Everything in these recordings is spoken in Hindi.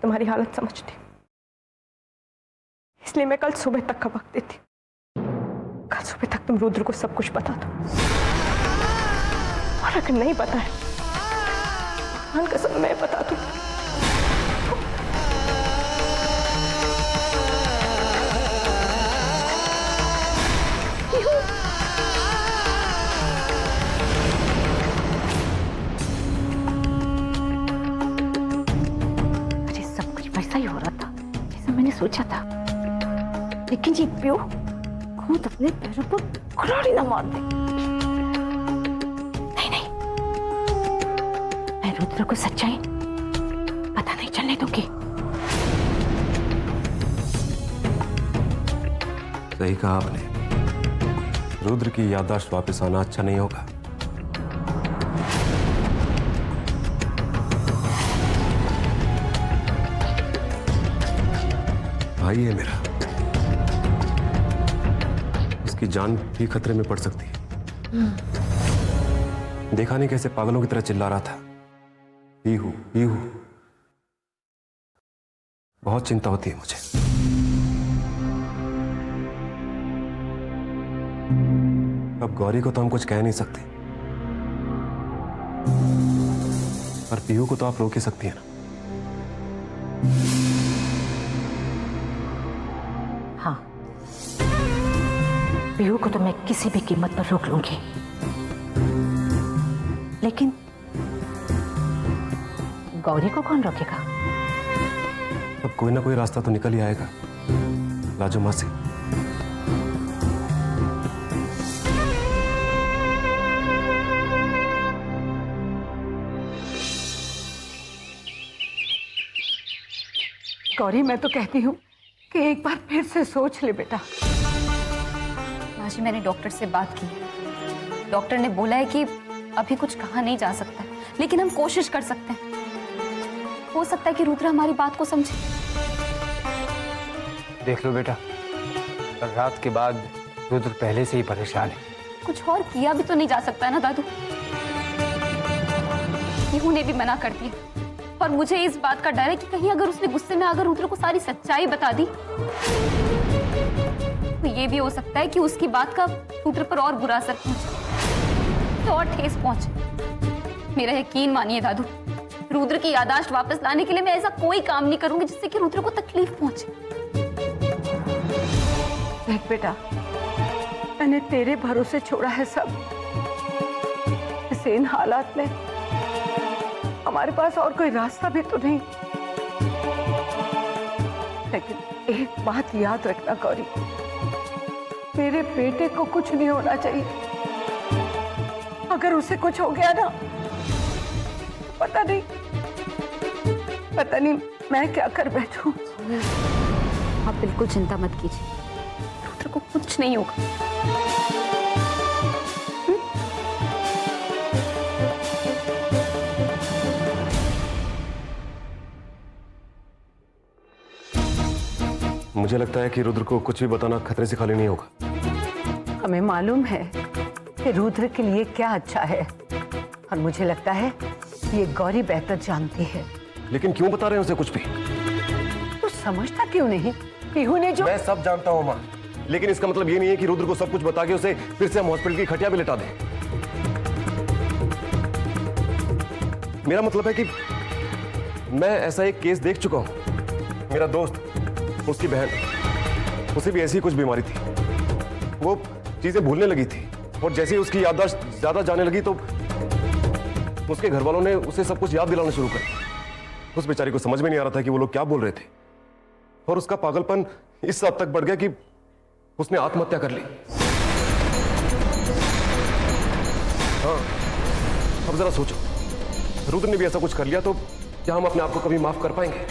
तुम्हारी हालत समझती, इसलिए मैं कल सुबह तक का वक्त देती। कल सुबह तक तुम रुद्र को सब कुछ बता दो, और अगर नहीं पता है भगवान कसम मैं बता दूं। अरे सब कुछ वैसा ही हो रहा था जैसा मैंने सोचा था, लेकिन ये प्यो खुद अपने पैरों पर कुल्हाड़ी ना मार दे। नहीं नहीं, मैं रुद्र को सच्चाई पता नहीं चलने दूंगी। सही कहा आपने, रुद्र की याददाश्त वापस आना अच्छा नहीं होगा। भाई है मेरा, उसकी जान भी खतरे में पड़ सकती है। देखा नहीं कैसे पागलों की तरह चिल्ला रहा था, पीहू पीहू। बहुत चिंता होती है मुझे। अब गौरी को तो हम कुछ कह नहीं सकते, पर पीहू को तो आप रोक ही सकती है ना। हाँ, पीहू को तो मैं किसी भी कीमत पर रोक लूंगी, लेकिन गौरी को कौन रोकेगा? अब कोई ना कोई रास्ता तो निकल ही आएगा। लाजो मासी, गौरी, मैं तो कहती हूँ कि एक बार फिर से सोच ले बेटा। माजी, मैंने डॉक्टर से बात की। डॉक्टर ने बोला है कि अभी कुछ कहा नहीं जा सकता, लेकिन हम कोशिश कर सकते हैं। हो सकता है कि रुद्र हमारी बात को समझे। देख लो बेटा, कल रात के बाद रुद्र पहले से ही परेशान है। कुछ और किया भी तो नहीं जा सकता है ना दादू। पीहू ने भी मना कर दिया, और मुझे इस बात का डर है कि कहीं अगर उसने गुस्से में आकर रुद्र को सारी सच्चाई बता दी तो ये भी हो सकता है कि उसकी बात का रुद्र पर और बुरा असर पहुंचे, तो और ठेस पहुंचे। मेरा यकीन मानिए दादू, रुद्र की याददाश्त वापस लाने के लिए मैं ऐसा कोई काम नहीं करूंगी जिससे कि रुद्र को तकलीफ पहुंचे। देख बेटा, मैंने तेरे भरोसे छोड़ा है सब। इसे इन हालात में हमारे पास और कोई रास्ता भी तो नहीं। लेकिन एक बात याद रखना गौरी, मेरे बेटे को कुछ नहीं होना चाहिए। अगर उसे कुछ हो गया ना, तो पता नहीं मैं क्या कर बैठूं। आप बिल्कुल चिंता मत कीजिए, रुद्र को कुछ नहीं होगा। मुझे लगता है कि रुद्र को कुछ भी बताना खतरे से खाली नहीं होगा। हमें मालूम है कि रुद्र के लिए क्या अच्छा है, और मुझे लगता है ये गौरी बेहतर जानती है। लेकिन क्यों बता रहे हैं उसे कुछ भी? तू समझता क्यों नहीं? पीहू ने जो... मैं सब जानता हूँ माँ, लेकिन इसका मतलब ये नहीं है कि रुद्र को सब कुछ बता के उसे फिर से हम हॉस्पिटल की खटिया पे लिटा दें। मेरा मतलब है कि मैं ऐसा एक केस देख चुका हूं। मेरा दोस्त, उसकी बहन, उसे भी ऐसी कुछ बीमारी थी। वो चीजें भूलने लगी थी, और जैसे ही उसकी याददाश्त ज्यादा जाने लगी तो उसके घर वालों ने उसे सब कुछ याद दिलाना शुरू कर दिया। उस बेचारी को समझ में नहीं आ रहा था कि वो लोग क्या बोल रहे थे, और उसका पागलपन इस हद तक बढ़ गया कि उसने आत्महत्या कर ली। हाँ, अब जरा सोचो, रुद्र ने भी ऐसा कुछ कर लिया तो क्या हम अपने आप को कभी माफ कर पाएंगे?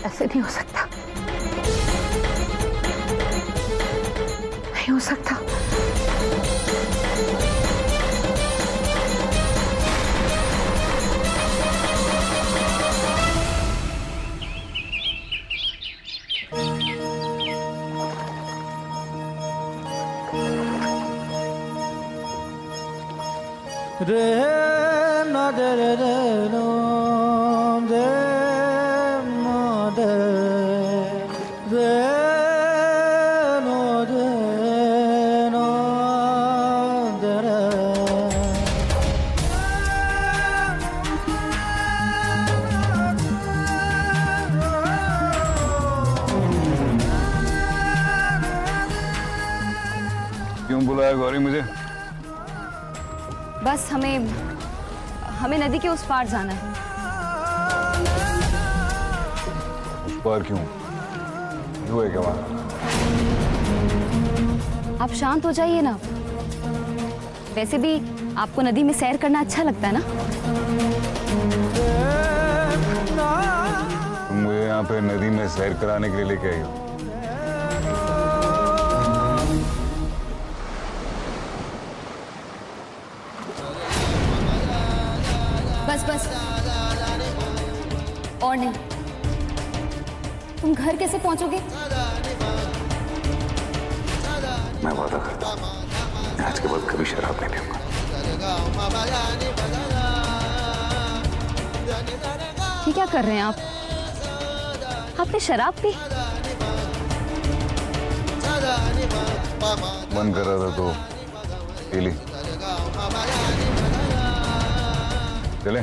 ऐसे नहीं हो सकता, नहीं हो सकता। रे ना दे रे रे नो दे ना दे रे नो दे नो दे रे। क्यों बुलाया गौरी मुझे? बस हमें नदी के उस पार जाना है। उस पार क्यों? क्यों है क्या वहां? आप शांत हो जाइए ना। वैसे भी आपको नदी में सैर करना अच्छा लगता है ना? तुम मुझे यहाँ पे नदी में सैर कराने के लिए लेके आई हो? बस बस और नहीं। तुम घर कैसे पहुंचोगे? मैं वादा करता हूँ आज के बाद कभी शराब नहीं पीऊंगा। ये क्या कर रहे हैं आप? आपने शराब पी? मन कर रहा था तो पी ली। चले?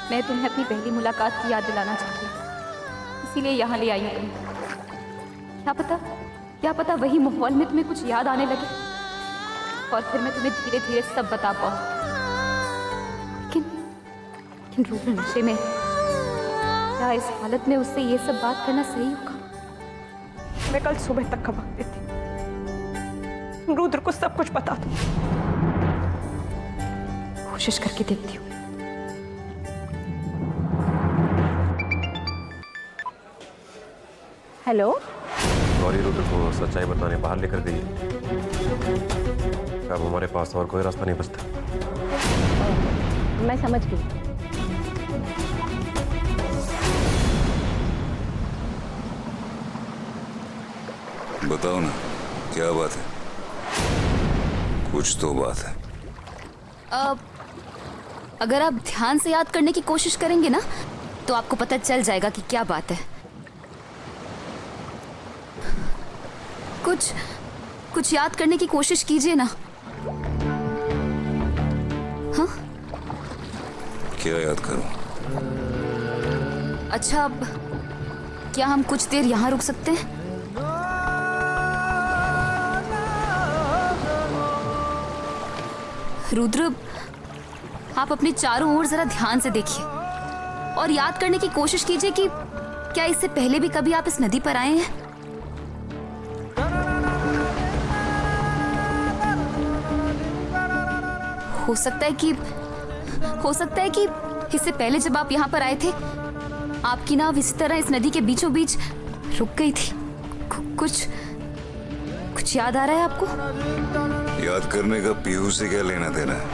मैं तुम्हें अपनी पहली मुलाकात की याद दिलाना चाहती हूँ, इसीलिए यहाँ ले आई हूँ तुम्हें। क्या पता वही माहौल में तुम्हें कुछ याद आने लगे और फिर मैं तुम्हें धीरे धीरे सब बता पाऊँ। लेकिन रुद्र नशे में, क्या इस हालत में उससे ये सब बात करना सही होगा? मैं कल सुबह तक का वक्त देती हूँ, रुद्र को सब कुछ बता दूँ। कोशिश करके देखती हूँ। हेलो, गौरी रुद्र को सच्चाई बताने बाहर लेकर गई। अब हमारे पास और कोई रास्ता नहीं बचता। मैं समझ गई। बताओ ना, क्या बात है? कुछ तो बात है। अगर आप ध्यान से याद करने की कोशिश करेंगे ना, तो आपको पता चल जाएगा कि क्या बात है। कुछ याद करने की कोशिश कीजिए ना। हाँ? क्या याद करूं? अच्छा, अब क्या हम कुछ देर यहाँ रुक सकते हैं? रुद्र, आप अपने चारों ओर जरा ध्यान से देखिए और याद करने की कोशिश कीजिए कि क्या इससे पहले भी कभी आप इस नदी पर आए हैं? हो सकता है कि इससे पहले जब आप यहाँ पर आए थे, आपकी नाव इसी तरह इस नदी के बीचों बीच रुक गई थी। कुछ याद आ रहा है आपको? याद करने का पीहू से क्या लेना देना है?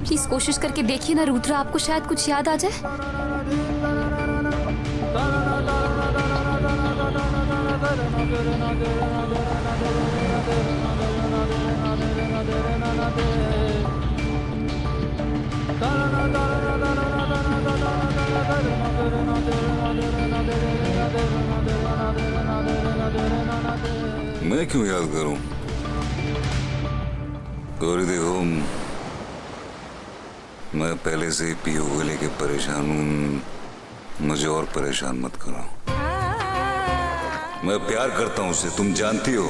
प्लीज कोशिश करके देखिए ना रुद्र, आपको शायद कुछ याद आ जाए। मैं क्यों याद करूं? गौरी देखो, मैं पहले से ही पीहू को लेके परेशान हूं। मुझे और परेशान मत करो। मैं प्यार करता हूं उससे, तुम जानती हो।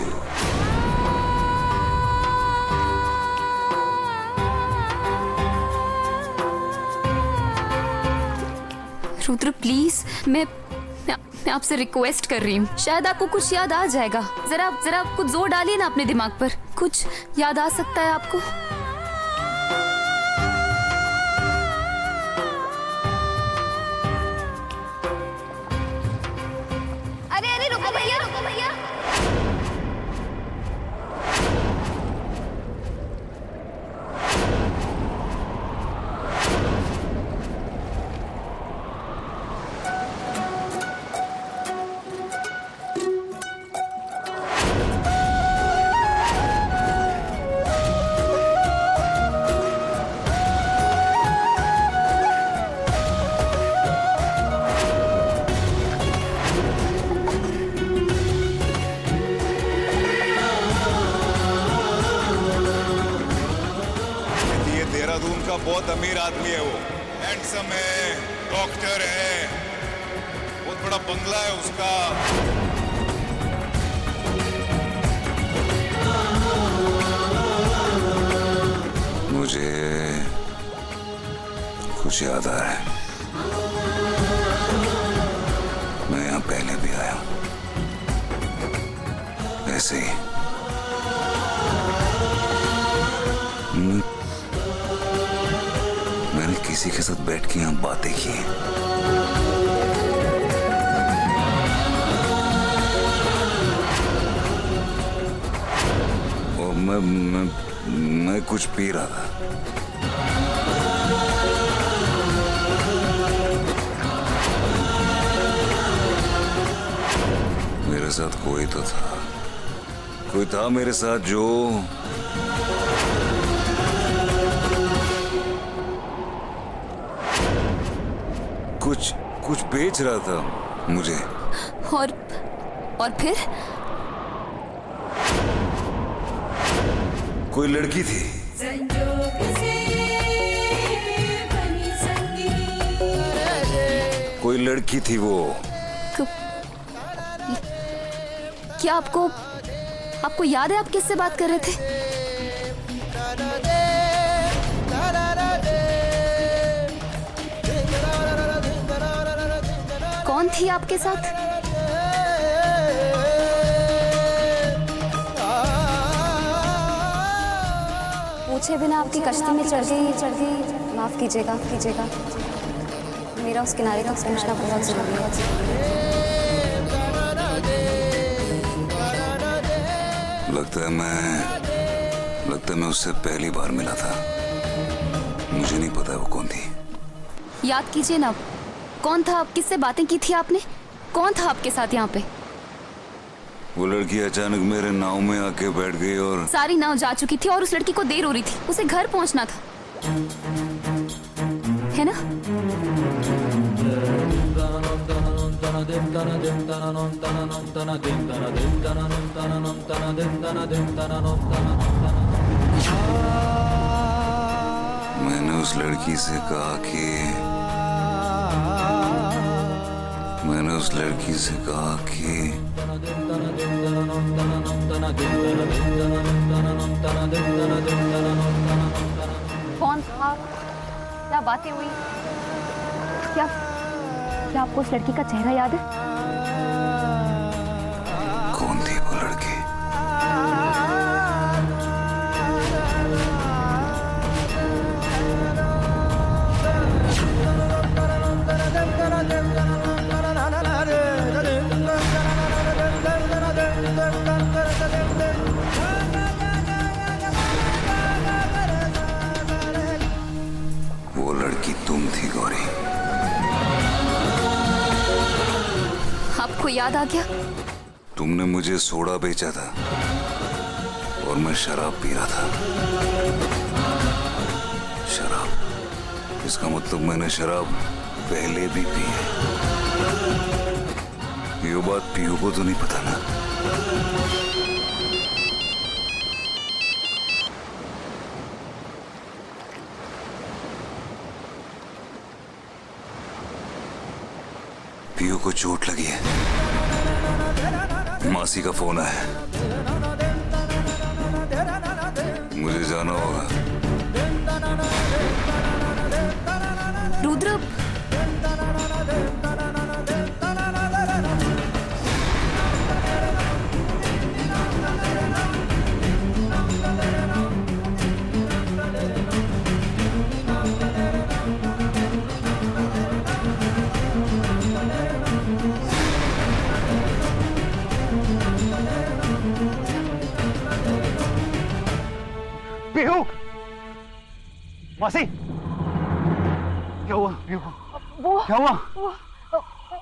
रुद्र प्लीज, मैं आपसे रिक्वेस्ट कर रही हूँ, शायद आपको कुछ याद आ जाएगा। जरा कुछ जोर डालिए ना अपने दिमाग पर, कुछ याद आ सकता है आपको। अरे रुको भैया, रुको भैया। बहुत अमीर आदमी है वो, हैंडसम है, डॉक्टर है, बहुत बड़ा बंगला है उसका। मुझे कुछ याद आ रहा है, मैं यहाँ पहले भी आया हूँ ऐसे ही। मैंने किसी के साथ बैठ के यहाँ बातें की। और मैं कुछ पी रहा था। मेरे साथ कोई तो था, कोई था मेरे साथ जो कुछ बेच रहा था मुझे। और फिर कोई लड़की थी, कोई लड़की थी वो। क्या आपको याद है आप किससे बात कर रहे थे? कौन थी आपके साथ? पूछे बिना आपकी कश्ती में चढ़ गई। माफ कीजिएगा मेरा उस किनारे का पहुंचना बहुत जरूरी है। लगता है मैं उससे पहली बार मिला था। मुझे नहीं पता वो कौन थी। याद कीजिए ना, कौन था? आप किससे बातें की थी आपने? कौन था आपके साथ यहाँ पे? वो लड़की अचानक मेरे नाव में आके बैठ गई और सारी नाव जा चुकी थी और उस लड़की को देर हो रही थी, उसे घर पहुंचना था, है ना? मैंने उस लड़की से कहा कि कौन था? क्या बातें हुई? क्या आपको उस लड़की का चेहरा याद है? कौन थी वो लड़की? वो लड़की तुम थी गौरी। आपको याद आ गया? तुमने मुझे सोडा बेचा था और मैं शराब पी रहा था। शराब, इसका मतलब मैंने शराब पहले भी पी है। ये बात पीयू को तो नहीं पता ना? पीयू को चोट लगी है, मासी का फोन आया, मुझे जाना होगा। रुद्र, पीहू, मासी, क्या हुआ? क्या हुआ?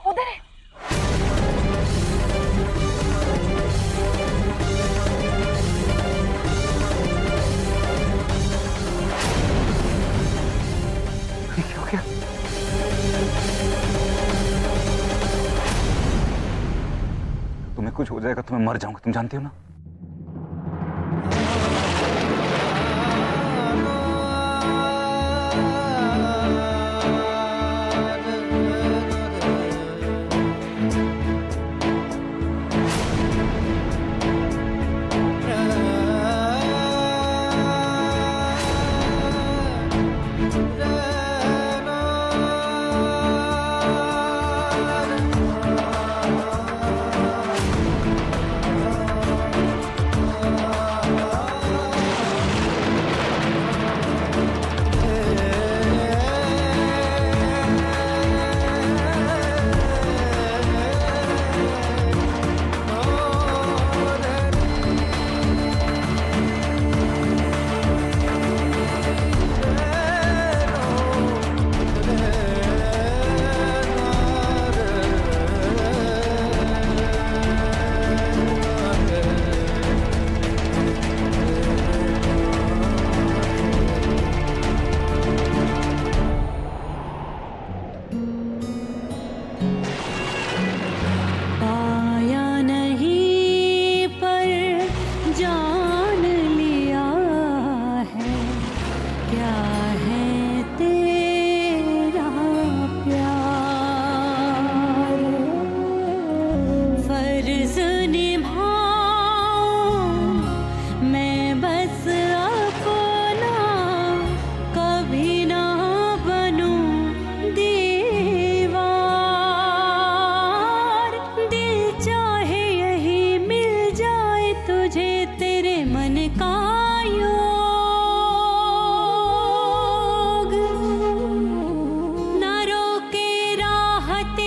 उधर है। क्या हो गया? तुम्हें कुछ हो जाएगा तो मैं मर जाऊंगा, तुम जानती हो ना?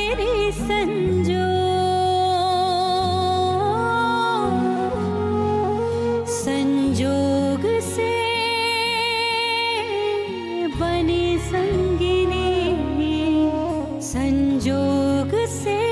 तेरी संजोग से बनी संगिनी, संजोग से